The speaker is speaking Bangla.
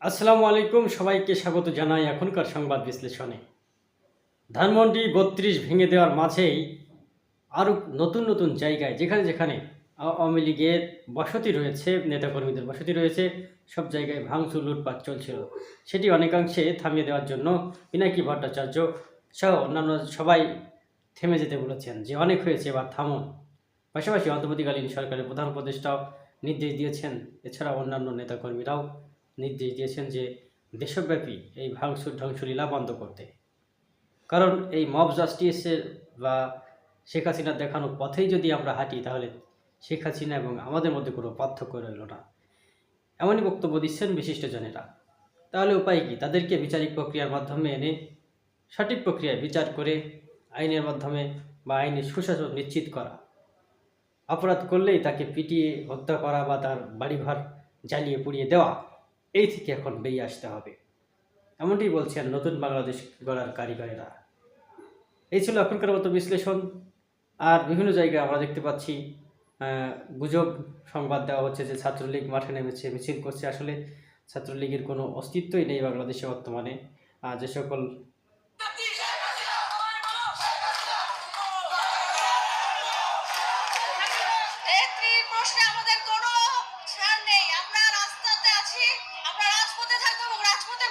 আসসালামু আলাইকুম, সবাইকে স্বাগত জানাই এখনকার সংবাদ বিশ্লেষণে। ধানমন্ডি ৩২ ভেঙে দেওয়ার মাঝেই আরও নতুন নতুন জায়গায় যেখানে যেখানে আওয়ামী লীগের বসতি রয়েছে, নেতাকর্মীদের বসতি রয়েছে, সব জায়গায় ভাঙচুর লুটপাট চলছিল। সেটি অনেকাংশে থামিয়ে দেওয়ার জন্য পিনাকি ভট্টাচার্য সহ অন্যান্য সবাই থেমে যেতে বলেছেন যে অনেক হয়েছে, এবার থামুন। পাশাপাশি অন্তর্বর্তীকালীন সরকারের প্রধান উপদেষ্টাও নির্দেশ দিয়েছেন, এছাড়া অন্যান্য নেতাকর্মীরাও নির্দেশ দিয়েছেন যে দেশব্যাপী এই ভাঙচুর ধ্বংসলীলা বন্ধ করতে। কারণ এই মব জাস্টিসের বা শেখ হাসিনার দেখানো পথেই যদি আমরা হাঁটি, তাহলে শেখ হাসিনা এবং আমাদের মধ্যে কোনো পার্থক্য রইল না। এমনই বক্তব্য দিচ্ছেন বিশিষ্টজনেরা। তাহলে উপায় কী? তাদেরকে বিচারিক প্রক্রিয়ার মাধ্যমে এনে সঠিক প্রক্রিয়ায় বিচার করে আইনের মাধ্যমে বা আইনের সুশাসন নিশ্চিত করা। অপরাধ করলেই তাকে পিটিয়ে হত্যা করা বা তার বাড়িঘর জ্বালিয়ে পুড়িয়ে দেওয়া, এই থেকে এখন বেরিয়ে আসতে হবে, এমনটি বলছেন নতুন বাংলাদেশ গড়ার কারিগরেরা। এই ছিল এখনকার মতো বিশ্লেষণ। আর বিভিন্ন জায়গায় আমরা দেখতে পাচ্ছি গুজব সংবাদ দেওয়া হচ্ছে যে ছাত্রলীগ মাঠে নেমেছে, মিছিল করছে। আসলে ছাত্রলীগের কোনো অস্তিত্বই নেই বাংলাদেশে বর্তমানে। যে সকল প্রশ্নে আমাদের কোনো ছাড় নেই। আমরা রাস্তাতে আছি, আমরা রাজপথে থাকবো এবং রাজপথে